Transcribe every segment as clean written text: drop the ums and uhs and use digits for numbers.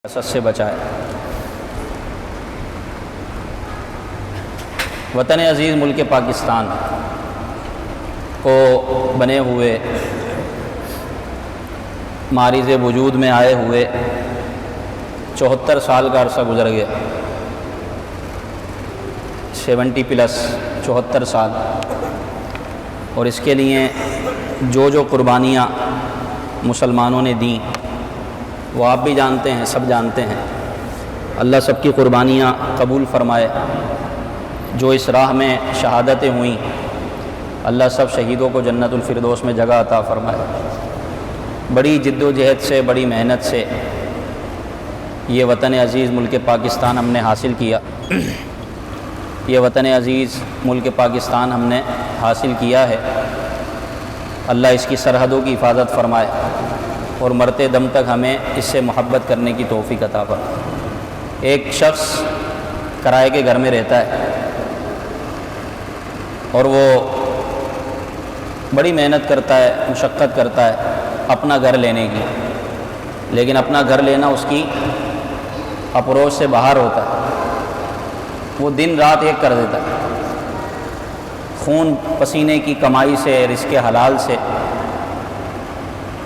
حسد سے بچائے۔ وطن عزیز ملک پاکستان کو بنے ہوئے معرض وجود میں آئے ہوئے 74 سال کا عرصہ گزر گیا، 70+ 74 سال، اور اس کے لیے جو قربانیاں مسلمانوں نے دیں وہ آپ بھی جانتے ہیں، سب جانتے ہیں۔ اللہ سب کی قربانیاں قبول فرمائے۔ جو اس راہ میں شہادتیں ہوئیں، اللہ سب شہیدوں کو جنت الفردوس میں جگہ عطا فرمائے۔ بڑی جد و جہد سے، بڑی محنت سے یہ وطن عزیز ملک پاکستان ہم نے حاصل کیا۔ یہ وطن عزیز ملک پاکستان ہم نے حاصل کیا ہے۔ اللہ اس کی سرحدوں کی حفاظت فرمائے اور مرتے دم تک ہمیں اس سے محبت کرنے کی توفیق عطا فرمائے۔ ایک شخص کرائے کے گھر میں رہتا ہے اور وہ بڑی محنت کرتا ہے، مشقت کرتا ہے اپنا گھر لینے کی، لیکن اپنا گھر لینا اس کی اپروچ سے باہر ہوتا ہے۔ وہ دن رات ایک کر دیتا ہے، خون پسینے کی کمائی سے، رزق حلال سے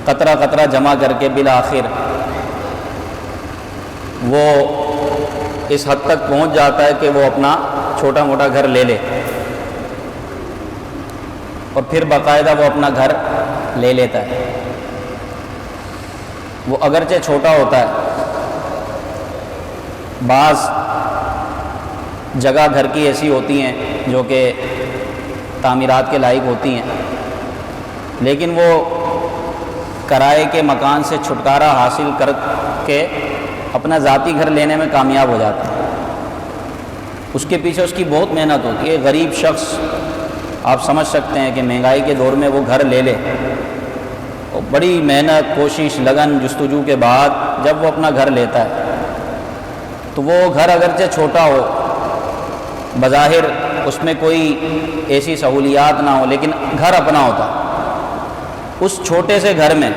قطرہ قطرہ جمع کر کے بالآخر وہ اس حد تک پہنچ جاتا ہے کہ وہ اپنا چھوٹا موٹا گھر لے لے، اور پھر باقاعدہ وہ اپنا گھر لے لیتا ہے۔ وہ اگرچہ چھوٹا ہوتا ہے، بعض جگہ گھر کی ایسی ہوتی ہیں جو کہ تعمیرات کے لائق ہوتی ہیں، لیکن وہ کرائے کے مکان سے چھٹکارا حاصل کر کے اپنا ذاتی گھر لینے میں کامیاب ہو جاتا ہے۔ اس کے پیچھے اس کی بہت محنت ہوتی ہے۔ غریب شخص آپ سمجھ سکتے ہیں کہ مہنگائی کے دور میں وہ گھر لے لے، اور بڑی محنت، کوشش، لگن، جستجو کے بعد جب وہ اپنا گھر لیتا ہے تو وہ گھر اگرچہ چھوٹا ہو، بظاہر اس میں کوئی ایسی سہولیات نہ ہو، لیکن گھر اپنا ہوتا ہے۔ اس چھوٹے سے گھر میں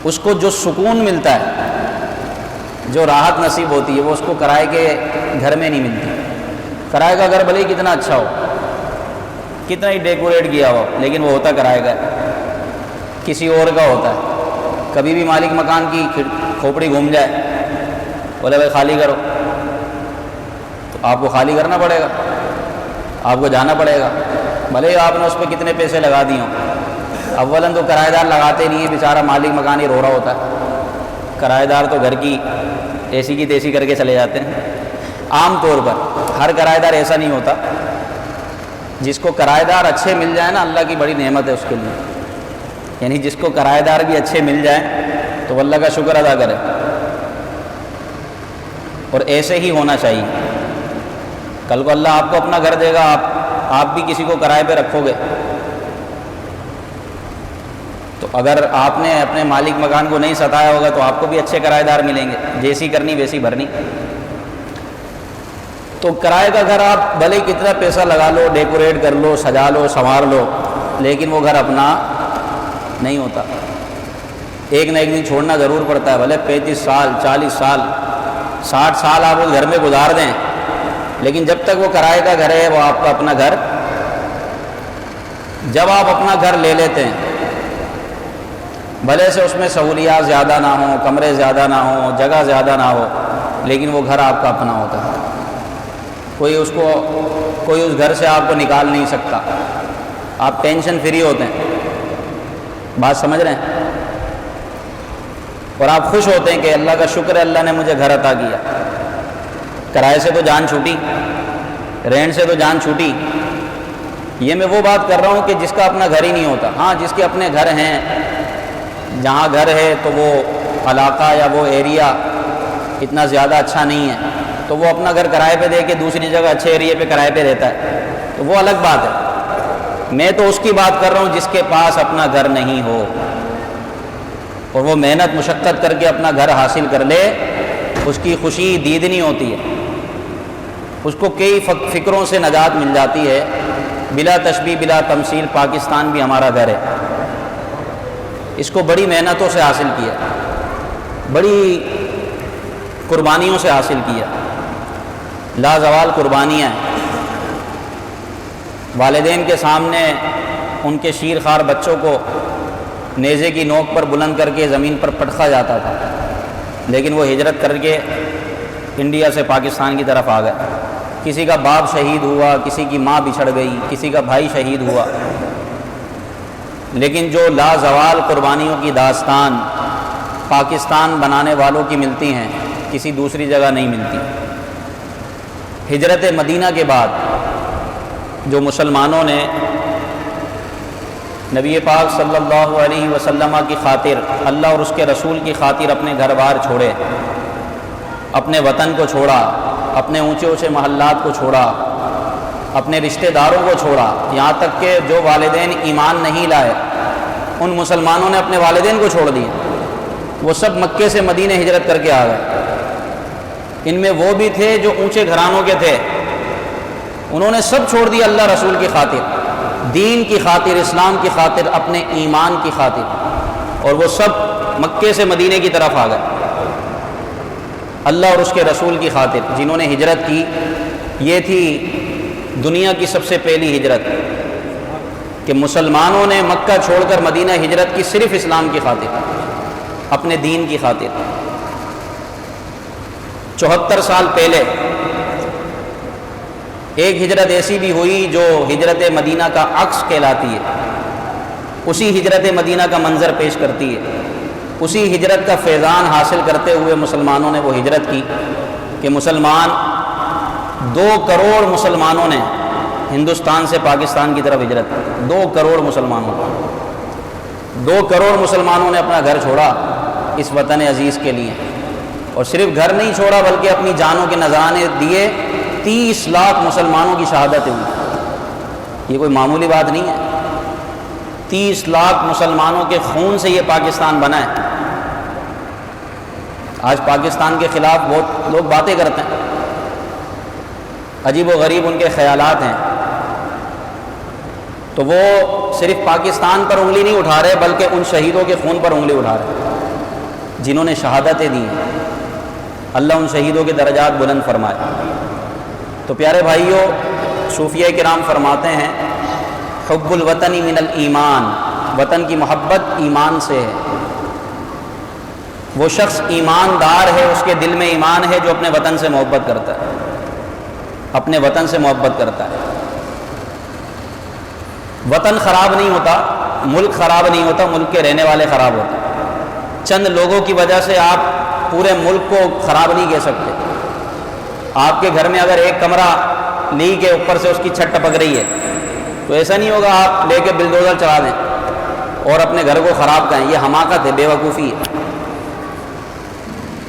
اس کو جو سکون ملتا ہے، جو راحت نصیب ہوتی ہے، وہ اس کو کرائے کے گھر میں نہیں ملتی۔ کرائے کا گھر بھلے ہی کتنا اچھا ہو، کتنا ہی ڈیکوریٹ کیا ہو، لیکن وہ ہوتا کرائے کا کسی اور کا ہوتا ہے۔ کبھی بھی مالک مکان کی کھوپڑی گھوم جائے، بولے بھائی خالی کرو، تو آپ کو خالی کرنا پڑے گا، آپ کو جانا پڑے گا، بھلے ہی آپ نے اس پہ کتنے پیسے لگا دیے ہوں۔ اولاً تو کرایہ دار لگاتے نہیں ہیں، بیچارہ مالک مکان ہی رو رہا ہوتا ہے۔ کرایہ دار تو گھر کی ایسی کی تیسی کر کے چلے جاتے ہیں۔ عام طور پر ہر کرایہ دار ایسا نہیں ہوتا۔ جس کو کرایہ دار اچھے مل جائیں نا، اللہ کی بڑی نعمت ہے اس کے لیے، یعنی جس کو کرایہ دار بھی اچھے مل جائیں تو وہ اللہ کا شکر ادا کرے، اور ایسے ہی ہونا چاہیے۔ کل کو اللہ آپ کو اپنا گھر دے گا، آپ بھی کسی کو کرائے پہ رکھو گے، تو اگر آپ نے اپنے مالک مکان کو نہیں ستایا ہوگا تو آپ کو بھی اچھے کرایہ دار ملیں گے، جیسی کرنی ویسی بھرنی۔ تو کرائے کا گھر آپ بھلے کتنا پیسہ لگا لو، ڈیکوریٹ کر لو، سجا لو، سنوار لو، لیکن وہ گھر اپنا نہیں ہوتا۔ ایک نہ ایک دن چھوڑنا ضرور پڑتا ہے، بھلے 35 سال، 40 سال، 60 سال آپ اس گھر میں گزار دیں، لیکن جب تک وہ کرائے کا گھر ہے وہ آپ کا اپنا گھر۔ جب آپ اپنا گھر لے لیتے ہیں، بھلے سے اس میں سہولیات زیادہ نہ ہوں، کمرے زیادہ نہ ہوں، جگہ زیادہ نہ ہو، لیکن وہ گھر آپ کا اپنا ہوتا ہے۔ کوئی اس گھر سے آپ کو نکال نہیں سکتا، آپ ٹینشن فری ہوتے ہیں، بات سمجھ رہے ہیں، اور آپ خوش ہوتے ہیں کہ اللہ کا شکر ہے، اللہ نے مجھے گھر عطا کیا۔ کرائے سے تو جان چھوٹی، رینٹ سے تو جان چھوٹی۔ یہ میں وہ بات کر رہا ہوں کہ جس کا اپنا گھر ہی نہیں ہوتا۔ ہاں، جس کے اپنے گھر ہیں، جہاں گھر ہے تو وہ علاقہ یا وہ ایریا اتنا زیادہ اچھا نہیں ہے، تو وہ اپنا گھر کرائے پہ دے کے دوسری جگہ اچھے ایریے پہ کرائے پہ رہتا ہے، تو وہ الگ بات ہے۔ میں تو اس کی بات کر رہا ہوں جس کے پاس اپنا گھر نہیں ہو، اور وہ محنت مشقت کر کے اپنا گھر حاصل کر لے، اس کی خوشی دیدنی ہوتی ہے، اس کو کئی فکروں سے نجات مل جاتی ہے۔ بلا تشبیہ بلا تمثیل پاکستان بھی ہمارا گھر ہے، اس کو بڑی محنتوں سے حاصل کیا۔ بڑی قربانیوں سے حاصل کیا، لازوال قربانیاں ہیں۔ والدین کے سامنے ان کے شیر خوار بچوں کو نیزے کی نوک پر بلند کر کے زمین پر پٹخا جاتا تھا، لیکن وہ ہجرت کر کے انڈیا سے پاکستان کی طرف آ گئے۔ کسی کا باپ شہید ہوا، کسی کی ماں بچھڑ گئی، کسی کا بھائی شہید ہوا، لیکن جو لازوال قربانیوں کی داستان پاکستان بنانے والوں کی ملتی ہیں، کسی دوسری جگہ نہیں ملتی۔ ہجرت مدینہ کے بعد جو مسلمانوں نے نبی پاک صلی اللہ علیہ وسلم کی خاطر، اللہ اور اس کے رسول کی خاطر اپنے گھر بار چھوڑے، اپنے وطن کو چھوڑا، اپنے اونچے اونچے محلات کو چھوڑا، اپنے رشتہ داروں کو چھوڑا، یہاں تک کہ جو والدین ایمان نہیں لائے ان مسلمانوں نے اپنے والدین کو چھوڑ دیا، وہ سب مکے سے مدینہ ہجرت کر کے آ گئے۔ ان میں وہ بھی تھے جو اونچے گھرانوں کے تھے، انہوں نے سب چھوڑ دیا اللہ رسول کی خاطر، دین کی خاطر، اسلام کی خاطر، اپنے ایمان کی خاطر، اور وہ سب مکے سے مدینے کی طرف آ گئے اللہ اور اس کے رسول کی خاطر۔ جنہوں نے ہجرت کی، یہ تھی دنیا کی سب سے پہلی ہجرت کہ مسلمانوں نے مکہ چھوڑ کر مدینہ ہجرت کی، صرف اسلام کی خاطر، اپنے دین کی خاطر۔ 74 سال پہلے ایک ہجرت ایسی بھی ہوئی جو ہجرت مدینہ کا عکس کہلاتی ہے، اسی ہجرت مدینہ کا منظر پیش کرتی ہے۔ اسی ہجرت کا فیضان حاصل کرتے ہوئے مسلمانوں نے وہ ہجرت کی کہ مسلمان 2 کروڑ مسلمانوں نے ہندوستان سے پاکستان کی طرف ہجرت کی۔ 2 کروڑ مسلمانوں، 2 کروڑ مسلمانوں نے اپنا گھر چھوڑا اس وطن عزیز کے لیے، اور صرف گھر نہیں چھوڑا بلکہ اپنی جانوں کے نذرانے دیے۔ 30 لاکھ مسلمانوں کی شہادت ہوئی، یہ کوئی معمولی بات نہیں ہے۔ 30 لاکھ مسلمانوں کے خون سے یہ پاکستان بنا ہے۔ آج پاکستان کے خلاف بہت لوگ باتیں کرتے ہیں، عجیب و غریب ان کے خیالات ہیں، تو وہ صرف پاکستان پر انگلی نہیں اٹھا رہے بلکہ ان شہیدوں کے خون پر انگلی اٹھا رہے جنہوں نے شہادتیں دی ہیں۔ اللہ ان شہیدوں کے درجات بلند فرمائے۔ تو پیارے بھائیوں، صوفیہ کرام فرماتے ہیں حب الوطن من الایمان، وطن کی محبت ایمان سے ہے۔ وہ شخص ایماندار ہے، اس کے دل میں ایمان ہے جو اپنے وطن سے محبت کرتا ہے، اپنے وطن سے محبت کرتا ہے۔ وطن خراب نہیں ہوتا، ملک خراب نہیں ہوتا، ملک کے رہنے والے خراب ہوتے ہیں۔ چند لوگوں کی وجہ سے آپ پورے ملک کو خراب نہیں کہہ سکتے۔ آپ کے گھر میں اگر ایک کمرہ لیک ہے، اوپر سے اس کی چھت ٹپک رہی ہے، تو ایسا نہیں ہوگا آپ لے کے بلڈوزر چلا دیں اور اپنے گھر کو خراب کریں، یہ حماقت ہے، بے وقوفی ہے۔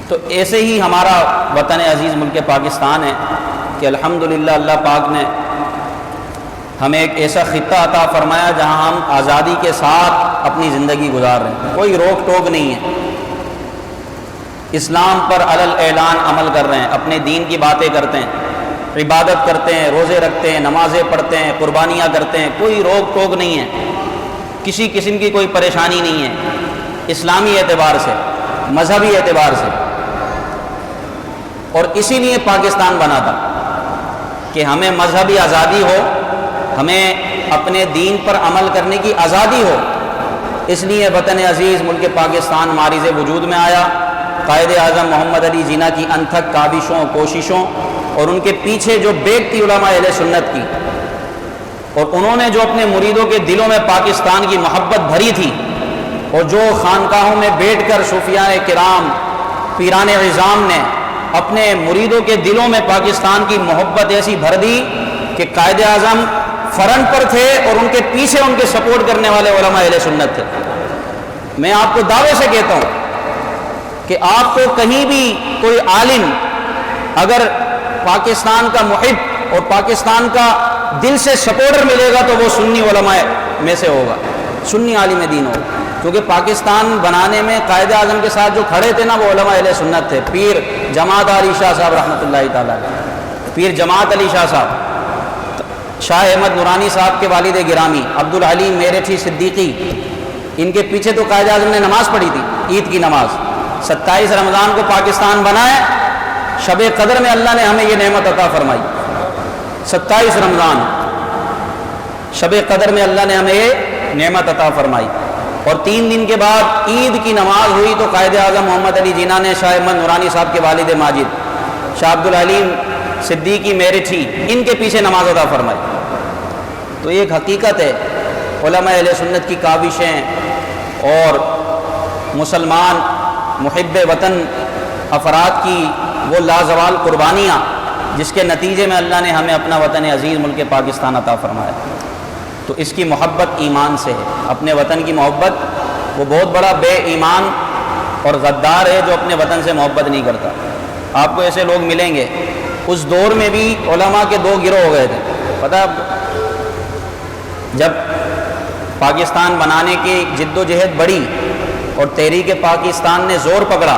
تو ایسے ہی ہمارا وطن عزیز ملک پاکستان ہے کہ الحمدللہ اللہ پاک نے ہمیں ایک ایسا خطہ عطا فرمایا جہاں ہم آزادی کے ساتھ اپنی زندگی گزار رہے ہیں، کوئی روک ٹوک نہیں ہے، اسلام پر علی الاعلان عمل کر رہے ہیں، اپنے دین کی باتیں کرتے ہیں، عبادت کرتے ہیں، روزے رکھتے ہیں، نمازیں پڑھتے ہیں، قربانیاں کرتے ہیں، کوئی روک ٹوک نہیں ہے، کسی قسم کی کوئی پریشانی نہیں ہے، اسلامی اعتبار سے، مذہبی اعتبار سے۔ اور اسی لیے پاکستان بنا تھا کہ ہمیں مذہبی آزادی ہو، ہمیں اپنے دین پر عمل کرنے کی آزادی ہو۔ اس لیے وطن عزیز ملک پاکستان مارز وجود میں آیا۔ قائد اعظم محمد علی جناح کی انتھک کاوشوں، کوششوں اور ان کے پیچھے جو بیٹ تھی علماء اہل سنت کی، اور انہوں نے جو اپنے مریدوں کے دلوں میں پاکستان کی محبت بھری تھی، اور جو خانقاہوں میں بیٹھ کر صوفیاء کرام، پیران عظام نے اپنے مریدوں کے دلوں میں پاکستان کی محبت ایسی بھر دی کہ قائد اعظم فرنٹ پر تھے اور ان کے پیچھے ان کے سپورٹ کرنے والے علماء اہل سنت تھے۔ میں آپ کو دعوے سے کہتا ہوں کہ آپ کو کہیں بھی کوئی عالم اگر پاکستان کا محب اور پاکستان کا دل سے سپورٹر ملے گا تو وہ سنی علماء میں سے ہوگا، سنی عالم دین ہوگا، کیونکہ پاکستان بنانے میں قائد اعظم کے ساتھ جو کھڑے تھے نا وہ علماء اہل سنت تھے۔ پیر جماعت علی شاہ صاحب رحمۃ اللہ تعالیٰ، پیر جماعت علی شاہ صاحب، شاہ احمد نورانی صاحب کے والد گرامی عبدالعلیم میرٹھی صدیقی، ان کے پیچھے تو قائد اعظم نے نماز پڑھی تھی، عید کی نماز، 27 رمضان کو پاکستان بنا ہے، شب قدر میں اللہ نے ہمیں یہ نعمت عطا فرمائی۔ 27 رمضان شب قدر میں اللہ نے ہمیں یہ نعمت عطا فرمائی، اور 3 دن کے بعد عید کی نماز ہوئی تو قائد اعظم محمد علی جناح نے شاہ احمد نورانی صاحب کے والد ماجد شاہ عبدالحلیم صدیقی میرٹھی ان کے پیچھے نماز ادا فرمائی۔ تو یہ ایک حقیقت ہے، علماء اہل سنت کی کاوشیں اور مسلمان محب وطن افراد کی وہ لازوال قربانیاں جس کے نتیجے میں اللہ نے ہمیں اپنا وطن عزیز ملک پاکستان عطا فرمایا، تو اس کی محبت ایمان سے ہے۔ اپنے وطن کی محبت، وہ بہت بڑا بے ایمان اور غدار ہے جو اپنے وطن سے محبت نہیں کرتا۔ آپ کو ایسے لوگ ملیں گے۔ اس دور میں بھی علماء کے 2 گروہ ہو گئے تھے، پتہ ہے؟ جب پاکستان بنانے کی جد و جہد بڑھی اور تحریک پاکستان نے زور پکڑا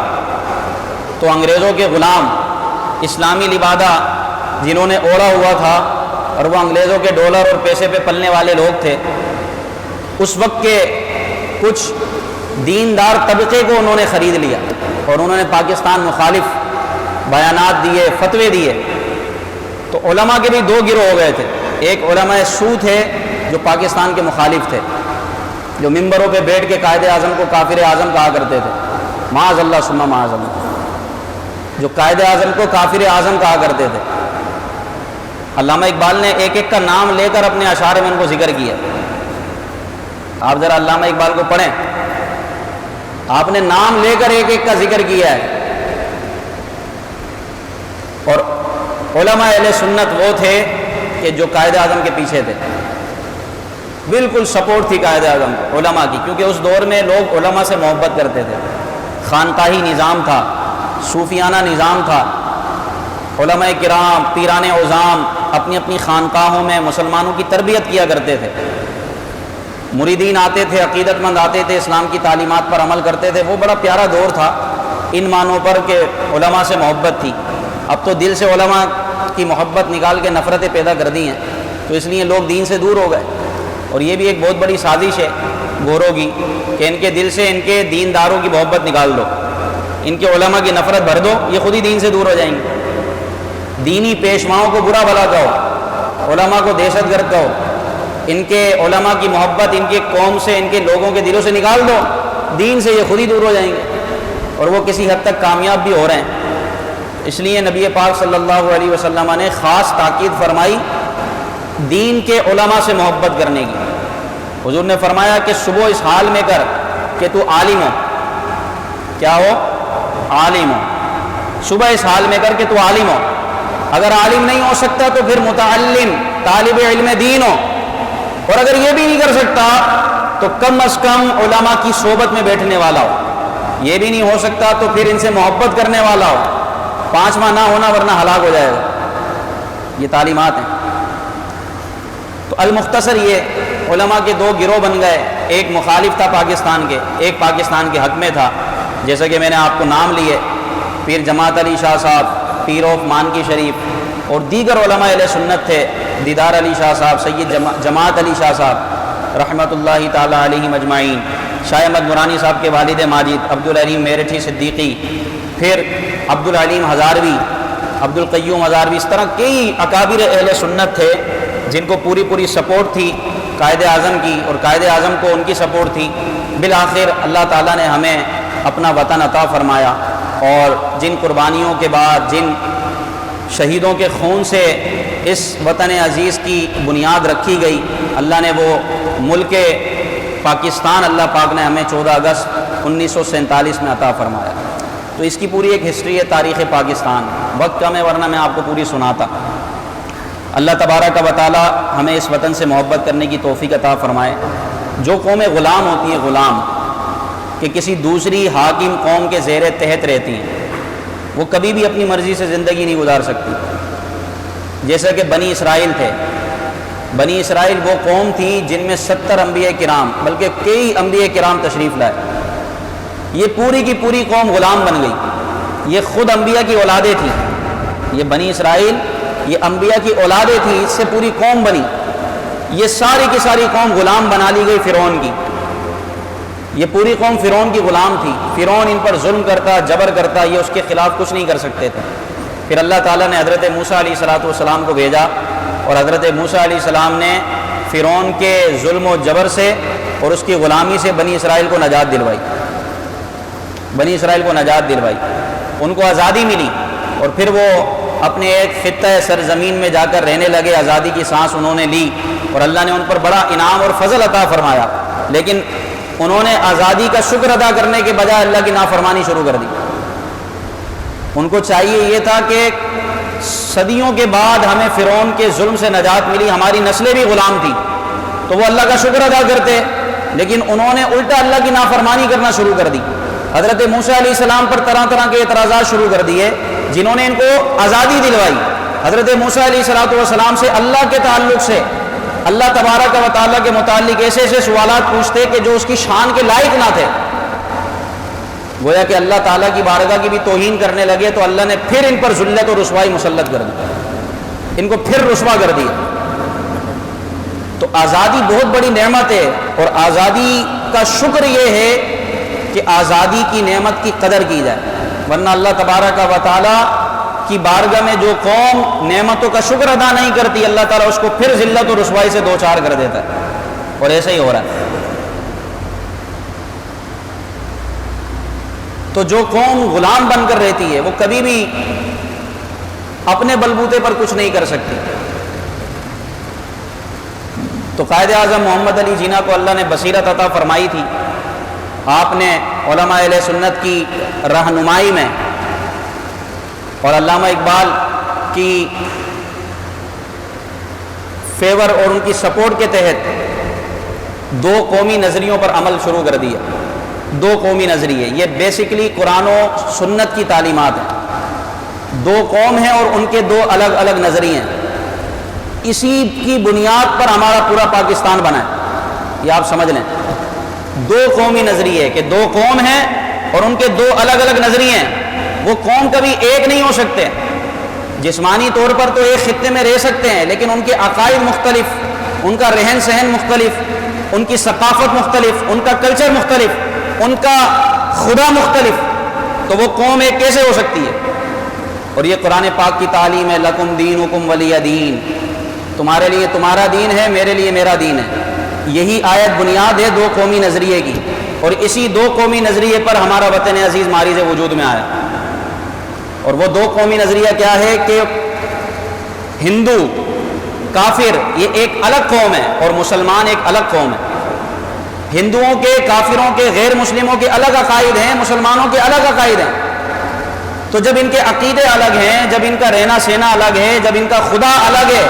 تو انگریزوں کے غلام اسلامی لبادہ جنہوں نے اوڑا ہوا تھا، اور وہ انگریزوں کے ڈالر اور پیسے پہ پلنے والے لوگ تھے، اس وقت کے کچھ دیندار طبقے کو انہوں نے خرید لیا اور انہوں نے پاکستان مخالف بیانات دیے، فتوے دیے۔ تو علماء کے بھی 2 گروہ ہو گئے تھے۔ ایک علماء سو تھے جو پاکستان کے مخالف تھے، جو ممبروں پہ بیٹھ کے قائد اعظم کو کافر اعظم کہا کرتے تھے، معاذ اللہ ثم معاذ اللہ، جو قائد اعظم کو کافر اعظم کہا کرتے تھے۔ علامہ اقبال نے ایک ایک کا نام لے کر اپنے اشعار میں ان کو ذکر کیا۔ آپ ذرا علامہ اقبال کو پڑھیں، آپ نے نام لے کر ایک ایک کا ذکر کیا ہے۔ اور علماء اہل سنت وہ تھے کہ جو قائد اعظم کے پیچھے تھے، بالکل سپورٹ تھی قائد اعظم علماء کی، کیونکہ اس دور میں لوگ علماء سے محبت کرتے تھے۔ خانقاہی نظام تھا، صوفیانہ نظام تھا، علماء کرام پیران عظام اپنی اپنی خانقاہوں میں مسلمانوں کی تربیت کیا کرتے تھے۔ مریدین آتے تھے، عقیدت مند آتے تھے، اسلام کی تعلیمات پر عمل کرتے تھے۔ وہ بڑا پیارا دور تھا ان معنوں پر کہ علماء سے محبت تھی۔ اب تو دل سے علماء کی محبت نکال کے نفرتیں پیدا کر دی ہیں، تو اس لیے لوگ دین سے دور ہو گئے۔ اور یہ بھی ایک بہت بڑی سازش ہے گوروں کی کہ ان کے دل سے ان کے دینداروں کی محبت نکال دو، ان کے علماء کی نفرت بھر دو، یہ خود ہی دین سے دور ہو جائیں گے۔ دینی پیشواؤں کو برا بھلا کہو، علماء کو دہشت گرد کہو، ان کے علماء کی محبت ان کے قوم سے، ان کے لوگوں کے دلوں سے نکال دو، دین سے یہ خود ہی دور ہو جائیں گے، اور وہ کسی حد تک کامیاب بھی ہو رہے ہیں۔ اس لیے نبی پاک صلی اللہ علیہ وسلم نے خاص تاکید فرمائی دین کے علماء سے محبت کرنے کی۔ حضور نے فرمایا کہ صبح اس حال میں کر کہ تو عالم ہو، کیا ہو؟ عالم ہو۔ صبح اس حال میں کر کہ تو عالم ہو، اگر عالم نہیں ہو سکتا تو پھر متعلم طالب علم دین ہو، اور اگر یہ بھی نہیں کر سکتا تو کم از کم علماء کی صحبت میں بیٹھنے والا ہو، یہ بھی نہیں ہو سکتا تو پھر ان سے محبت کرنے والا ہو، 5واں نہ ہونا ورنہ ہلاک ہو جائے گا۔ یہ تعلیمات ہیں۔ تو المختصر یہ علماء کے 2 گروہ بن گئے، ایک مخالف تھا پاکستان کے، ایک پاکستان کے حق میں تھا، جیسا کہ میں نے آپ کو نام لیے، پیر جماعت علی شاہ صاحب، پیر آف مانکی شریف، اور دیگر علماء اہل سنت تھے، دیدار علی شاہ صاحب، سید جماعت علی شاہ صاحب رحمۃ اللہ تعالی علیہ مجمعین، شاہ احمد نورانی صاحب کے والد ماجد عبدالحلیم میرٹھی صدیقی، پھر عبدالعلیم ہزاروی، عبدالقیوم ہزاروی، اس طرح کئی اکابر اہل سنت تھے جن کو پوری سپورٹ تھی قائد اعظم کی، اور قائد اعظم کو ان کی سپورٹ تھی۔ بالآخر اللہ تعالیٰ نے ہمیں اپنا وطن عطا فرمایا، اور جن قربانیوں کے بعد، جن شہیدوں کے خون سے اس وطن عزیز کی بنیاد رکھی گئی، اللہ نے وہ ملک پاکستان اللہ پاک نے ہمیں 14 اگست 1947 میں عطا فرمایا۔ تو اس کی پوری ایک ہسٹری ہے تاریخ پاکستان، وقت کم ہے ورنہ میں آپ کو پوری سناتا۔ اللہ تبارک و تعالی ہمیں اس وطن سے محبت کرنے کی توفیق عطا فرمائے۔ جو قومیں غلام ہوتی ہیں، غلام کہ کسی دوسری حاکم قوم کے زیر تحت رہتی ہیں، وہ کبھی بھی اپنی مرضی سے زندگی نہیں گزار سکتی۔ جیسا کہ بنی اسرائیل تھے، بنی اسرائیل وہ قوم تھی جن میں 70 انبیاء کرام، بلکہ کئی انبیاء کرام تشریف لائے۔ یہ پوری کی پوری قوم غلام بن گئی، یہ خود انبیاء کی اولادیں تھیں، یہ بنی اسرائیل یہ انبیاء کی اولادیں تھیں، اس سے پوری قوم بنی۔ یہ ساری کی ساری قوم غلام بنا لی گئی فرعون کی، یہ پوری قوم فرعون کی غلام تھی، فرعون ان پر ظلم کرتا، جبر کرتا، یہ اس کے خلاف کچھ نہیں کر سکتے تھے۔ پھر اللہ تعالیٰ نے حضرت موسیٰ علیہ السلام کو بھیجا، اور حضرت موسیٰ علیہ السلام نے فرعون کے ظلم و جبر سے اور اس کی غلامی سے بنی اسرائیل کو نجات دلوائی، بنی اسرائیل کو نجات دلوائی، ان کو آزادی ملی، اور پھر وہ اپنے ایک خطہ سرزمین میں جا کر رہنے لگے، آزادی کی سانس انہوں نے لی، اور اللہ نے ان پر بڑا انعام اور فضل عطا فرمایا، لیکن انہوں نے آزادی کا شکر ادا کرنے کے بجائے اللہ کی نافرمانی شروع کر دی۔ ان کو چاہیے یہ تھا کہ صدیوں کے بعد ہمیں فرعون کے ظلم سے نجات ملی، ہماری نسلیں بھی غلام تھیں، تو وہ اللہ کا شکر ادا کرتے، لیکن انہوں نے الٹا اللہ کی نافرمانی کرنا شروع کر دی۔ حضرت موسیٰ علیہ السلام پر طرح طرح کے اعتراضات شروع کر دیے، جنہوں نے ان کو آزادی دلوائی۔ حضرت موسیٰ علیہ السلام سے اللہ کے تعلق سے اللہ تبارک و تعالیٰ کے متعلق ایسے ایسے سوالات پوچھتے کہ جو اس کی شان کے لائق نہ تھے، گویا کہ اللہ تعالیٰ کی بارگاہ کی بھی توہین کرنے لگے، تو اللہ نے پھر ان پر ذلت اور رسوائی مسلط کر دی، ان کو پھر رسوا کر دیا۔ تو آزادی بہت بڑی نعمت ہے، اور آزادی کا شکر یہ ہے کہ آزادی کی نعمت کی قدر کی جائے، ورنہ اللہ تبارک و تعالیٰ کی بارگاہ میں جو قوم نعمتوں کا شکر ادا نہیں کرتی، اللہ تعالیٰ اس کو پھر ذلت اور رسوائی سے دو چار کر دیتا ہے، اور ایسا ہی ہو رہا ہے۔ تو جو قوم غلام بن کر رہتی ہے وہ کبھی بھی اپنے بلبوتے پر کچھ نہیں کر سکتی۔ تو قائد اعظم محمد علی جناح کو اللہ نے بصیرت عطا فرمائی تھی، آپ نے علماء اہل سنت کی رہنمائی میں اور علامہ اقبال کی فیور اور ان کی سپورٹ کے تحت دو قومی نظریوں پر عمل شروع کر دیا۔ دو قومی نظریے، یہ بیسیکلی قرآن و سنت کی تعلیمات ہیں۔ دو قوم ہیں اور ان کے دو الگ الگ نظریے ہیں، اسی کی بنیاد پر ہمارا پورا پاکستان بنا ہے، یہ آپ سمجھ لیں۔ دو قومی نظریے کہ دو قوم ہیں اور ان کے دو الگ الگ نظریے ہیں، وہ قوم کبھی ایک نہیں ہو سکتے۔ جسمانی طور پر تو ایک خطے میں رہ سکتے ہیں، لیکن ان کے عقائد مختلف، ان کا رہن سہن مختلف، ان کی ثقافت مختلف، ان کا کلچر مختلف، ان کا خدا مختلف، تو وہ قوم ایک کیسے ہو سکتی ہے؟ اور یہ قرآن پاک کی تعلیم ہے، لکم دینکم ولی دین، تمہارے لیے تمہارا دین ہے، میرے لیے میرا دین ہے۔ یہی آیت بنیاد ہے دو قومی نظریے کی، اور اسی دو قومی نظریے پر ہمارا وطن عزیز ماریز وجود میں آیا۔ اور وہ دو قومی نظریہ کیا ہے کہ ہندو کافر یہ ایک الگ قوم ہے اور مسلمان ایک الگ قوم ہے۔ ہندوؤں کے، کافروں کے، غیر مسلموں کے الگ عقائد ہیں، مسلمانوں کے الگ عقائد ہیں۔ تو جب ان کے عقیدے الگ ہیں، جب ان کا رہنا سہنا الگ ہے، جب ان کا خدا الگ ہے،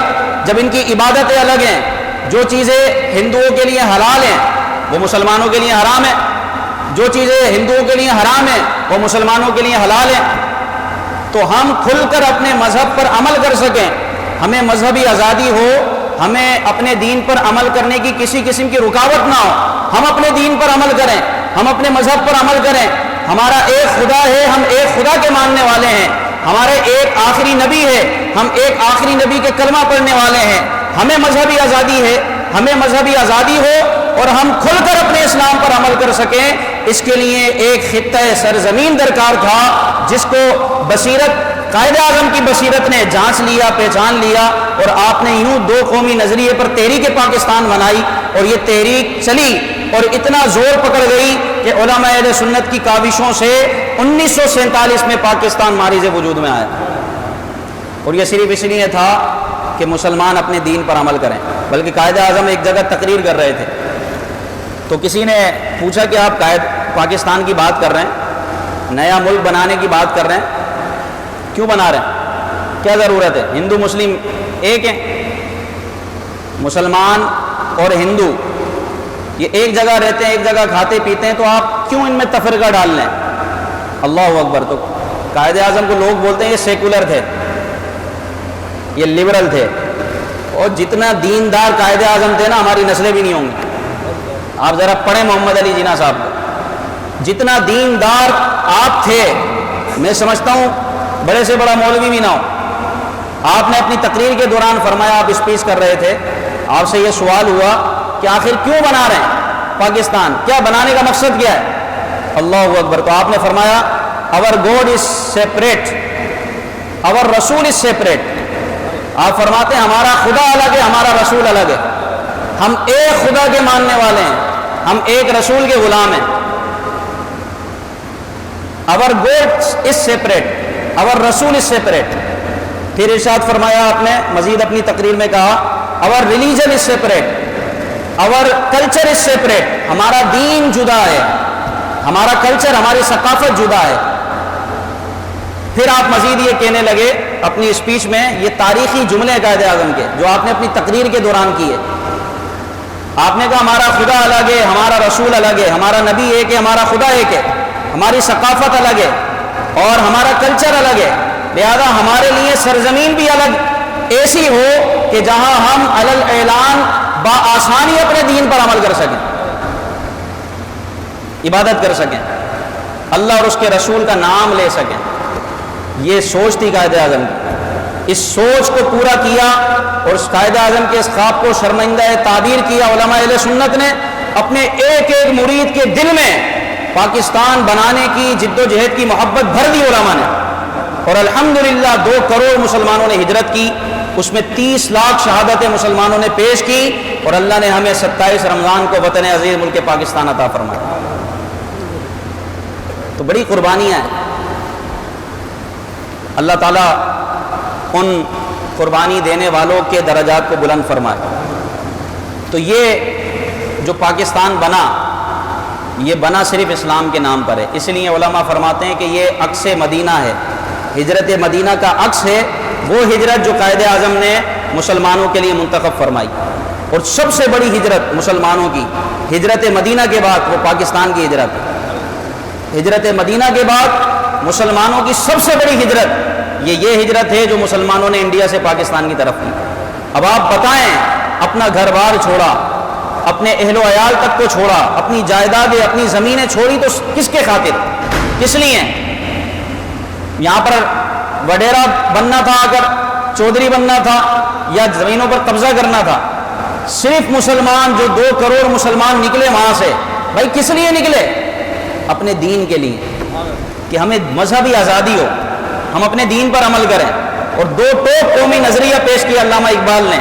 جب ان کی عبادتیں الگ ہیں، جو چیزیں ہندوؤں کے لیے حلال ہیں وہ مسلمانوں کے لیے حرام ہیں، جو چیزیں ہندوؤں کے لیے حرام ہیں وہ مسلمانوں کے لیے حلال ہیں، تو ہم کھل کر اپنے مذہب پر عمل کر سکیں، ہمیں مذہبی آزادی ہو، ہمیں اپنے دین پر عمل کرنے کی کسی قسم کی رکاوٹ نہ ہو، ہم اپنے دین پر عمل کریں، ہم اپنے مذہب پر عمل کریں۔ ہمارا ایک خدا ہے، ہم ایک خدا کے ماننے والے ہیں، ہمارے ایک آخری نبی ہے، ہم ایک آخری نبی کے کلمہ پڑھنے والے ہیں، ہمیں مذہبی آزادی ہے، ہمیں مذہبی آزادی ہو اور ہم کھل کر اپنے اسلام پر عمل کر سکیں۔ اس کے لیے ایک خطہ سرزمین درکار تھا جس کو بصیرت، قائد اعظم کی بصیرت نے جانچ لیا، پہچان لیا، اور آپ نے یوں دو قومی نظریے پر تحریک پاکستان بنائی، اور یہ تحریک چلی اور اتنا زور پکڑ گئی کہ علماء اہل سنت کی کاوشوں سے 1947 میں پاکستان ماریز وجود میں آیا۔ اور یہ صرف اس لیے تھا کہ مسلمان اپنے دین پر عمل کریں۔ بلکہ قائد اعظم ایک جگہ تقریر کر رہے تھے تو کسی نے پوچھا کہ آپ پاکستان کی بات کر رہے ہیں، نیا ملک بنانے کی بات کر رہے ہیں، کیوں بنا رہے ہیں، کیا ضرورت ہے؟ ہندو مسلم ایک ہیں، مسلمان اور ہندو یہ ایک جگہ رہتے ہیں، ایک جگہ کھاتے پیتے ہیں، تو آپ کیوں ان میں تفرقہ ڈال لیں؟ اللہ اکبر۔ تو قائد اعظم کو لوگ بولتے ہیں یہ سیکولر تھے، یہ لبرل تھے، اور جتنا دیندار قائد اعظم تھے نا ہماری نسلیں بھی نہیں ہوں گی۔ آپ ذرا پڑھیں محمد علی جناح صاحب کو، جتنا دیندار آپ تھے، میں سمجھتا ہوں بڑے سے بڑا مولوی بھی نہ ہو۔ آپ نے اپنی تقریر کے دوران فرمایا، آپ اسپیچ کر رہے تھے، آپ سے یہ سوال ہوا کہ آخر کیوں بنا رہے ہیں؟ پاکستان؟ کیا بنانے کا مقصد کیا ہے؟ اللہ اکبر. تو آپ نے فرمایا our God is separate, our رسول is separate. آپ فرماتے ہیں ہمارا خدا الگ ہے، ہمارا رسول الگ ہے. ہم ایک خدا کے ماننے والے ہیں، ہم ایک رسول کے غلام ہیں. our God is separate, our رسول is separate. پھر ارشاد فرمایا آپ نے مزید اپنی تقریر میں کہا our religion is separate, our culture is separate. ہمارا دین جدا ہے، ہمارا کلچر، ہماری ثقافت جدا ہے. پھر آپ مزید یہ کہنے لگے اپنی اسپیچ میں، یہ تاریخی جملے قائد اعظم کے جو آپ نے اپنی تقریر کے دوران کیے. آپ نے کہا ہمارا خدا الگ ہے، ہمارا رسول الگ ہے، ہمارا نبی ایک ہے، ہمارا خدا ایک ہے، ہماری ثقافت الگ ہے اور ہمارا کلچر الگ ہے. لہذا ہمارے لیے سرزمین بھی الگ ایسی ہو کہ جہاں ہم علی الاعلان بآسانی اپنے دین پر عمل کر سکیں، عبادت کر سکیں، اللہ اور اس کے رسول کا نام لے سکیں. یہ سوچ تھی قائد اعظم کی. اس سوچ کو پورا کیا اور اس قائد اعظم کے اس خواب کو شرمندہ تعبیر کیا. علماء اہل سنت نے اپنے ایک ایک مرید کے دل میں پاکستان بنانے کی جد و جہد کی محبت بھر دی علماء نے. اور الحمدللہ 2 کروڑ مسلمانوں نے ہجرت کی، اس میں 30 لاکھ شہادتیں مسلمانوں نے پیش کی اور اللہ نے ہمیں 27 رمضان کو وطن عزیز ملک پاکستان عطا فرمایا. تو بڑی قربانیاں ہیں. اللہ تعالیٰ ان قربانی دینے والوں کے درجات کو بلند فرمائے. تو یہ جو پاکستان بنا، یہ بنا صرف اسلام کے نام پر ہے. اس لیے علماء فرماتے ہیں کہ یہ عکس مدینہ ہے، ہجرت مدینہ کا عکس ہے. وہ ہجرت جو قائد اعظم نے مسلمانوں کے لیے منتخب فرمائی، اور سب سے بڑی ہجرت مسلمانوں کی ہجرت مدینہ کے بعد وہ پاکستان کی ہجرت ہے. ہجرت مدینہ کے بعد مسلمانوں کی سب سے بڑی ہجرت یہ ہجرت ہے جو مسلمانوں نے انڈیا سے پاکستان کی طرف کی. اب آپ بتائیں، اپنا گھر بار چھوڑا، اپنے اہل و عیال تک کو چھوڑا، اپنی جائیدادیں، اپنی زمینیں چھوڑی، تو کس کے خاطر، کس لیے؟ یہاں پر وڈیرا بننا تھا، اگر چودھری بننا تھا، یا زمینوں پر قبضہ کرنا تھا؟ صرف مسلمان جو 2 کروڑ مسلمان نکلے وہاں سے، بھائی کس لیے نکلے؟ اپنے دین کے لیے، کہ ہمیں مذہبی آزادی ہو، ہم اپنے دین پر عمل کریں. اور 2 ٹوک قومی نظریہ پیش کیا علامہ اقبال نے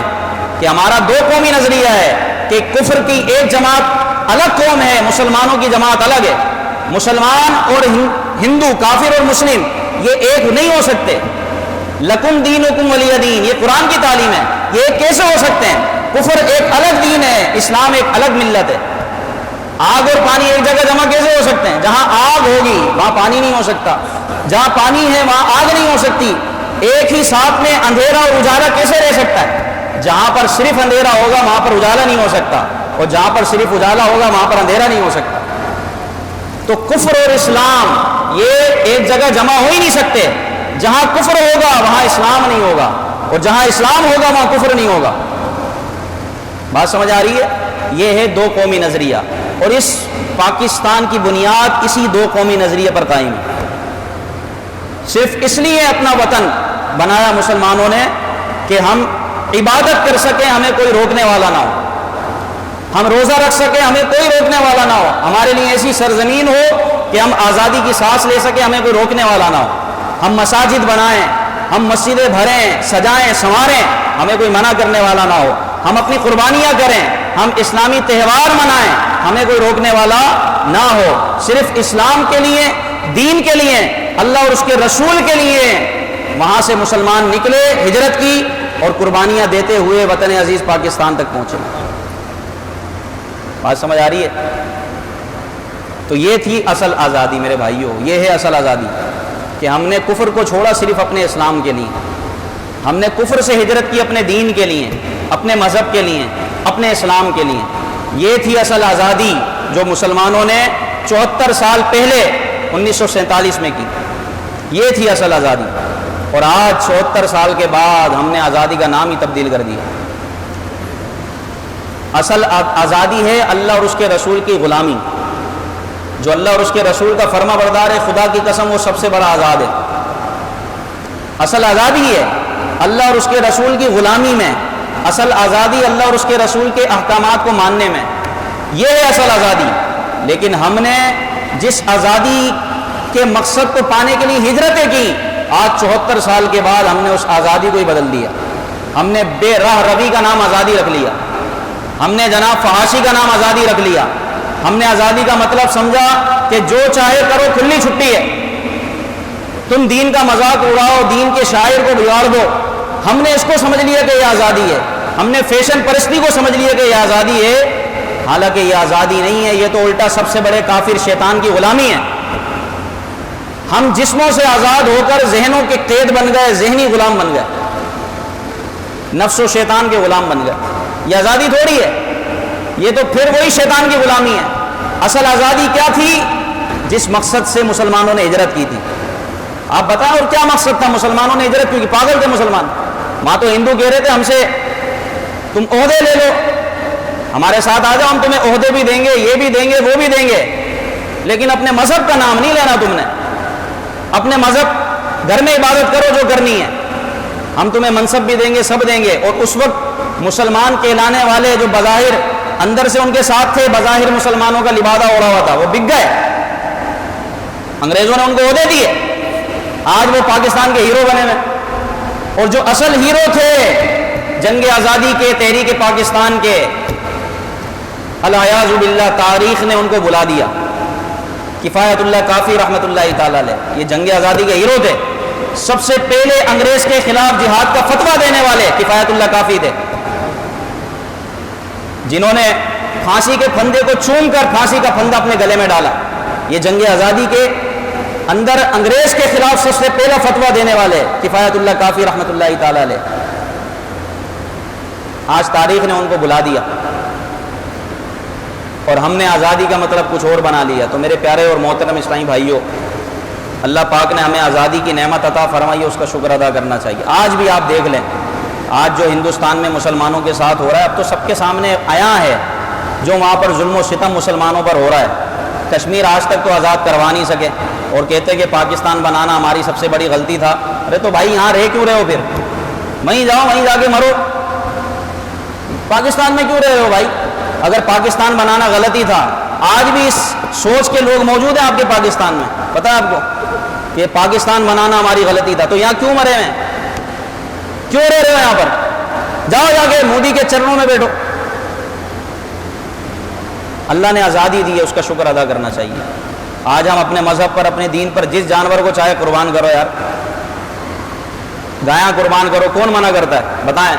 کہ ہمارا 2 قومی نظریہ ہے کہ کفر کی ایک جماعت الگ قوم ہے، مسلمانوں کی جماعت الگ ہے. مسلمان اور ہندو، کافر اور مسلم یہ ایک نہیں ہو سکتے. لکم دینکم ولی دین، یہ قرآن کی تعلیم ہے. یہ کیسے ہو سکتے ہیں؟ کفر ایک الگ دین ہے، اسلام ایک الگ ملت ہے. آگ اور پانی ایک جگہ جمع کیسے ہو سکتے ہیں؟ جہاں آگ ہوگی وہاں پانی نہیں ہو سکتا، جہاں پانی ہے وہاں آگ نہیں ہو سکتی. ایک ہی ساتھ میں اندھیرا اور اجالا کیسے رہ سکتا ہے؟ جہاں پر صرف اندھیرا ہوگا وہاں پر اجالا نہیں ہو سکتا، اور جہاں پر صرف اجالا ہوگا وہاں پر اندھیرا نہیں ہو سکتا. تو کفر اور اسلام یہ ایک جگہ جمع ہو ہی نہیں سکتے. جہاں کفر ہوگا وہاں اسلام نہیں ہوگا، اور جہاں اسلام ہوگا وہاں کفر نہیں ہوگا. بات سمجھ آ رہی ہے؟ یہ ہے 2 قومی نظریہ، اور اس پاکستان کی بنیاد اسی 2 قومی نظریے پر قائم ہے. صرف اس لیے اپنا وطن بنایا مسلمانوں نے کہ ہم عبادت کر سکیں، ہمیں کوئی روکنے والا نہ ہو، ہم روزہ رکھ سکیں، ہمیں کوئی روکنے والا نہ ہو، ہمارے لیے ایسی سرزمین ہو کہ ہم آزادی کی سانس لے سکیں، ہمیں کوئی روکنے والا نہ ہو. ہم مساجد بنائیں، ہم مسجدیں بھریں، سجائیں، سنواریں، ہمیں کوئی منع کرنے والا نہ ہو. ہم اپنی قربانیاں کریں، ہم اسلامی تہوار منائیں، ہمیں کوئی روکنے والا نہ ہو. صرف اسلام کے لیے، دین کے لیے، اللہ اور اس کے رسول کے لیے وہاں سے مسلمان نکلے، ہجرت کی اور قربانیاں دیتے ہوئے وطن عزیز پاکستان تک پہنچے. بات سمجھ آ رہی ہے؟ تو یہ تھی اصل آزادی میرے بھائیوں، یہ ہے اصل آزادی کہ ہم نے کفر کو چھوڑا صرف اپنے اسلام کے لیے، ہم نے کفر سے ہجرت کی اپنے دین کے لیے، اپنے مذہب کے لیے، اپنے اسلام کے لیے. یہ تھی اصل آزادی جو مسلمانوں نے 74 سال پہلے 1947 میں کی. یہ تھی اصل آزادی. اور آج 74 سال کے بعد ہم نے آزادی کا نام ہی تبدیل کر دیا. اصل آزادی ہے اللہ اور اس کے رسول کی غلامی. جو اللہ اور اس کے رسول کا فرما بردار ہے، خدا کی قسم وہ سب سے بڑا آزاد ہے. اصل آزادی ہے اللہ اور اس کے رسول کی غلامی میں. اصل آزادی اللہ اور اس کے رسول کے احکامات کو ماننے میں. یہ ہے اصل آزادی. لیکن ہم نے جس آزادی کے مقصد کو پانے کے لیے ہجرتیں کی، آج 74 سال کے بعد ہم نے اس آزادی کو ہی بدل دیا. ہم نے بے راہ روی کا نام آزادی رکھ لیا، ہم نے جناب فحاشی کا نام آزادی رکھ لیا. ہم نے آزادی کا مطلب سمجھا کہ جو چاہے کرو، کھلی چھٹی ہے، تم دین کا مذاق اڑاؤ، دین کے شاعر کو بگاڑ دو. ہم نے اس کو سمجھ لیا کہ یہ آزادی ہے. ہم نے فیشن پرستی کو سمجھ لیا کہ یہ آزادی ہے. حالانکہ یہ آزادی نہیں ہے، یہ تو الٹا سب سے بڑے کافر شیطان کی غلامی ہے. ہم جسموں سے آزاد ہو کر ذہنوں کے قید بن گئے، ذہنی غلام بن گئے، نفس و شیطان کے غلام بن گئے. یہ آزادی تھوڑی ہے، یہ تو پھر وہی شیطان کی غلامی ہے. اصل آزادی کیا تھی؟ جس مقصد سے مسلمانوں نے ہجرت کی تھی. آپ بتائیں اور کیا مقصد تھا مسلمانوں نے ہجرت کی؟ کہ پاگل تھے مسلمان. وہاں تو ہندو کہہ رہے تھے ہم سے تم عہدے لے لو، ہمارے ساتھ آ جاؤ، ہم تمہیں عہدے بھی دیں گے، یہ بھی دیں گے، وہ بھی دیں گے. لیکن اپنے مذہب کا نام نہیں لینا تم نے. اپنے مذہب گھر میں عبادت کرو جو کرنی ہے، ہم تمہیں منصب بھی دیں گے، سب دیں گے. اور اس وقت مسلمان کہلانے والے جو بظاہر اندر سے ان کے ساتھ تھے، بظاہر مسلمانوں کا لبادہ اوڑا ہوا تھا، وہ بک گئے. انگریزوں نے ان کو عہدے دیے، آج وہ پاکستان کے ہیرو بنے ہوئے. اور جو اصل ہیرو تھے جنگ آزادی کے، تحریک پاکستان کے، الیاذ باللہ تاریخ نے ان کو بلا دیا. کفایت اللہ کافی رحمۃ اللہ تعالی علیہ، یہ جنگ آزادی کے ہیرو تھے. سب سے پہلے انگریز کے خلاف جہاد کا فتویٰ دینے والے کفایت اللہ کافی تھے، جنہوں نے پھانسی کے پھندے کو چوم کر پھانسی کا پھندا اپنے گلے میں ڈالا. یہ جنگ آزادی کے اندر انگریز کے خلاف سب سے پہلا فتویٰ دینے والے کفایت اللہ کافی رحمۃ اللہ تعالی علیہ. آج تاریخ نے ان کو بلا دیا اور ہم نے آزادی کا مطلب کچھ اور بنا لیا. تو میرے پیارے اور محترم اسلامی بھائیوں، اللہ پاک نے ہمیں آزادی کی نعمت عطا فرمائی ہے، اس کا شکر ادا کرنا چاہیے. آج بھی آپ دیکھ لیں، آج جو ہندوستان میں مسلمانوں کے ساتھ ہو رہا ہے، اب تو سب کے سامنے آیا ہے جو وہاں پر ظلم و ستم مسلمانوں پر ہو رہا ہے. کشمیر آج تک تو آزاد کروا نہیں سکے اور کہتے کہ پاکستان بنانا ہماری سب سے بڑی غلطی تھا. ارے تو بھائی یہاں رہ کیوں رہے ہو؟ پھر وہیں جاؤ، وہیں جا کے مرو. پاکستان میں کیوں رہے ہو بھائی؟ اگر پاکستان بنانا غلطی تھا، آج بھی اس سوچ کے لوگ موجود ہیں آپ کے پاکستان میں، پتہ ہے آپ کو کہ پاکستان بنانا ہماری غلطی تھا، تو یہاں کیوں مرے ہیں؟ کیوں رہ رہے ہو یہاں پر؟ جاؤ جا کے مودی کے چرنوں میں بیٹھو. اللہ نے آزادی دی ہے، اس کا شکر ادا کرنا چاہیے. آج ہم اپنے مذہب پر، اپنے دین پر جس جانور کو چاہے قربان کرو یار، گایاں قربان کرو، کون منع کرتا ہے؟ بتائیں.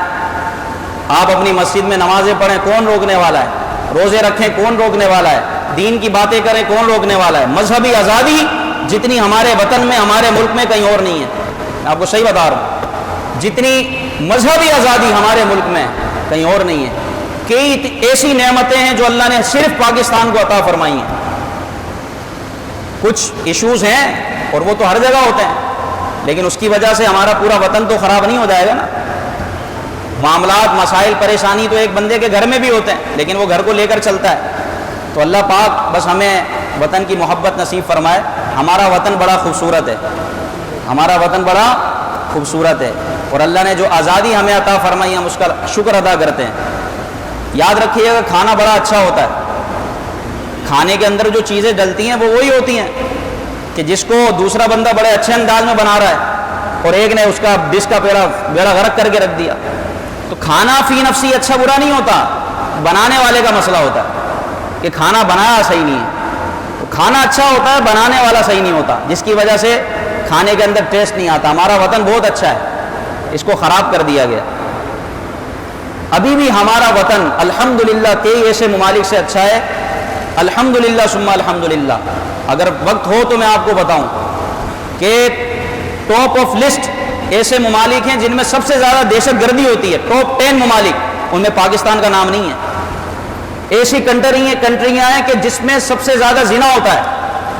آپ اپنی مسجد میں نمازیں پڑھیں، کون روکنے والا ہے؟ روزے رکھیں، کون روکنے والا ہے؟ دین کی باتیں کریں، کون روکنے والا ہے؟ مذہبی آزادی جتنی ہمارے وطن میں، ہمارے ملک میں کہیں اور نہیں ہے. میں آپ کو صحیح بتا رہا ہوں، جتنی مذہبی آزادی ہمارے ملک میں کہیں اور نہیں ہے. کئی ایسی نعمتیں ہیں جو اللہ نے صرف پاکستان کو عطا فرمائی ہیں. کچھ ایشوز ہیں اور وہ تو ہر جگہ ہوتے ہیں، لیکن اس کی وجہ سے ہمارا پورا وطن تو خراب نہیں ہو جائے گا نا. معاملات، مسائل، پریشانی تو ایک بندے کے گھر میں بھی ہوتے ہیں، لیکن وہ گھر کو لے کر چلتا ہے. تو اللہ پاک بس ہمیں وطن کی محبت نصیب فرمائے. ہمارا وطن بڑا خوبصورت ہے، ہمارا وطن بڑا خوبصورت ہے، اور اللہ نے جو آزادی ہمیں عطا فرمائی ہم اس کا شکر ادا کرتے ہیں. یاد رکھیے گا کھانا بڑا اچھا ہوتا ہے، کھانے کے اندر جو چیزیں ڈلتی ہیں وہ وہی ہوتی ہیں کہ جس کو دوسرا بندہ بڑے اچھے انداز میں بنا رہا ہے اور ایک نے اس کا ڈش کا بیڑا غرق کر کے رکھ دیا. تو کھانا فی نفسی اچھا برا نہیں ہوتا، بنانے والے کا مسئلہ ہوتا ہے کہ کھانا بنایا صحیح نہیں ہے. تو کھانا اچھا ہوتا ہے، بنانے والا صحیح نہیں ہوتا، جس کی وجہ سے کھانے کے اندر ٹیسٹ نہیں آتا. ہمارا وطن بہت اچھا ہے، اس کو خراب کر دیا گیا. ابھی بھی ہمارا وطن الحمدللہ کئی ایسے ممالک سے اچھا ہے، الحمدللہ ثم الحمدللہ. اگر وقت ہو تو میں آپ کو بتاؤں کہ ٹاپ آف لسٹ ایسے ممالک ہیں جن میں سب سے زیادہ دہشت گردی ہوتی ہے. ٹاپ 10 ممالک، ان میں پاکستان کا نام نہیں ہے. ایسی کنٹریاں ہیں کہ جس میں سب سے زیادہ زنا ہوتا ہے.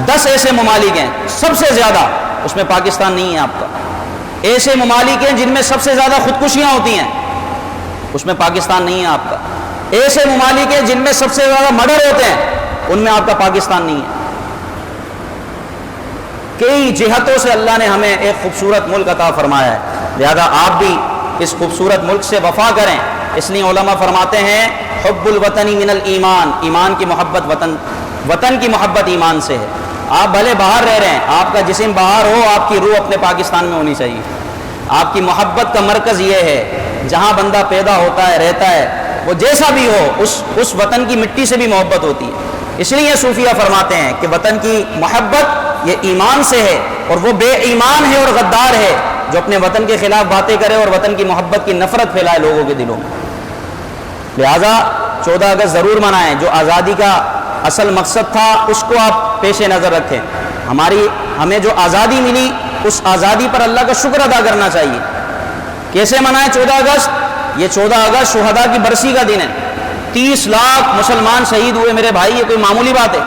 10 ایسے ممالک ہیں سب سے زیادہ، اس میں پاکستان نہیں ہے آپ کا. ایسے ممالک ہیں جن میں سب سے زیادہ خودکشیاں ہوتی ہیں، اس میں پاکستان نہیں ہے آپ کا. ایسے ممالک ہیں جن میں سب سے زیادہ مرڈر ہوتے ہیں، ان میں آپ کا پاکستان نہیں ہے. کئی جہتوں سے اللہ نے ہمیں ایک خوبصورت ملک عطا فرمایا ہے، لہذا آپ بھی اس خوبصورت ملک سے وفا کریں. اس لیے علماء فرماتے ہیں حب الوطنی من الایمان، ایمان کی محبت وطن کی محبت ایمان سے ہے۔ آپ بھلے باہر رہ رہے ہیں، آپ کا جسم باہر ہو، آپ کی روح اپنے پاکستان میں ہونی چاہیے۔ آپ کی محبت کا مرکز یہ ہے، جہاں بندہ پیدا ہوتا ہے، رہتا ہے، وہ جیسا بھی ہو، اس وطن کی مٹی سے بھی محبت ہوتی ہے۔ اس لیے صوفیہ فرماتے ہیں کہ وطن کی محبت یہ ایمان سے ہے، اور وہ بے ایمان ہے اور غدار ہے جو اپنے وطن کے خلاف باتیں کرے اور وطن کی محبت کی نفرت پھیلائے لوگوں کے دلوں میں۔ لہذا 14 اگست ضرور منائیں، جو آزادی کا اصل مقصد تھا اس کو آپ پیش نظر رکھیں۔ ہمیں جو آزادی ملی، اس آزادی پر اللہ کا شکر ادا کرنا چاہیے۔ کیسے منائیں 14 اگست؟ یہ 14 اگست شہداء کی برسی کا دن ہے۔ 30 لاکھ مسلمان شہید ہوئے میرے بھائی، یہ کوئی معمولی بات ہے؟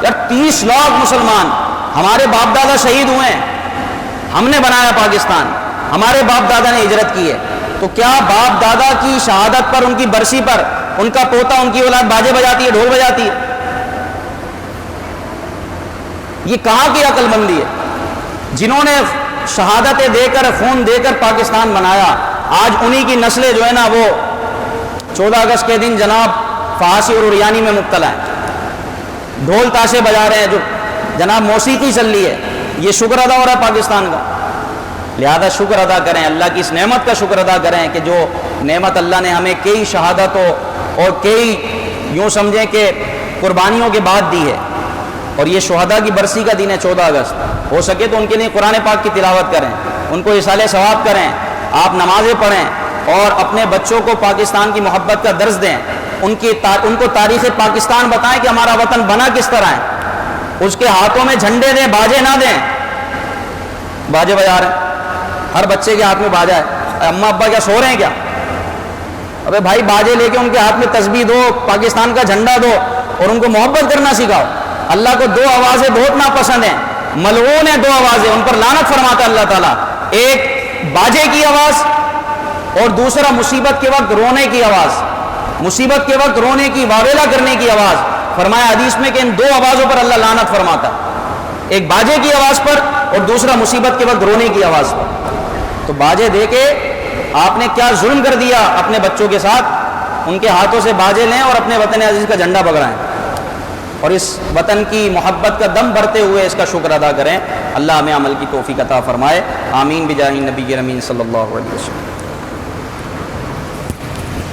یار 30 لاکھ مسلمان، ہمارے باپ دادا شہید ہوئے ہیں، ہم نے بنایا پاکستان، ہمارے باپ دادا نے ہجرت کی ہے، تو کیا باپ دادا کی شہادت پر، ان کی برسی پر، ان کا پوتا، ان کی اولاد باجے بجاتی ہے، ڈھول بجاتی ہے؟ یہ کہاں کی عقل مندی ہے؟ جنہوں نے شہادتیں دے کر، خون دے کر پاکستان بنایا، آج انہی کی نسلیں جو ہے نا وہ 14 اگست کے دن جناب فحاشی اور عریانی میں مبتلا ہیں، ڈھول تاشے بجا رہے ہیں، جو جناب موسیقی چل رہی ہے۔ یہ شکر ادا ہو رہا ہے پاکستان کا؟ لہذا شکر ادا کریں، اللہ کی اس نعمت کا شکر ادا کریں کہ جو نعمت اللہ نے ہمیں کئی شہادتوں اور کئی یوں سمجھیں کہ قربانیوں کے بعد دی ہے، اور یہ شہداء کی برسی کا دن ہے 14 اگست۔ ہو سکے تو ان کے لیے قرآن پاک کی تلاوت کریں، ان کو اصالہ ثواب کریں، آپ نمازیں پڑھیں، اور اپنے بچوں کو پاکستان کی محبت کا درس دیں، ان کو تاریخ پاکستان بتائیں کہ ہمارا وطن بنا کس طرح ہے۔ اس کے ہاتھوں میں جھنڈے دیں، باجے نہ دیں۔ باجے بجا رہے ہیں، ہر بچے کے ہاتھ میں باجا ہے، اماں ابا کیا سو رہے ہیں کیا؟ ابے بھائی باجے لے کے ان کے ہاتھ میں تسبیح دو، پاکستان کا جھنڈا دو، اور ان کو محبت کرنا سکھاؤ۔ اللہ کو 2 آوازیں بہت ناپسند ہیں، ملعون ہیں 2 آوازیں، ان پر لعنت فرماتا ہے اللہ تعالیٰ۔ ایک باجے کی آواز، اور دوسرا مصیبت کے وقت رونے کی آواز، مصیبت کے وقت رونے کی، واویلا کرنے کی آواز۔ فرمایا حدیث میں کہ ان 2 آوازوں پر اللہ لعنت فرماتا ہے، ایک باجے کی آواز پر اور دوسرا مصیبت کے وقت رونے کی آواز پر۔ تو باجے دے کے آپ نے کیا ظلم کر دیا اپنے بچوں کے ساتھ؟ ان کے ہاتھوں سے باجے لیں اور اپنے وطن عزیز کا جھنڈا بگڑائیں، اور اس وطن کی محبت کا دم بھرتے ہوئے اس کا شکر ادا کریں۔ اللہ ہمیں عمل کی توفیق عطا فرمائے، آمین بجاہ نبی امین صلی اللہ علیہ وسلم۔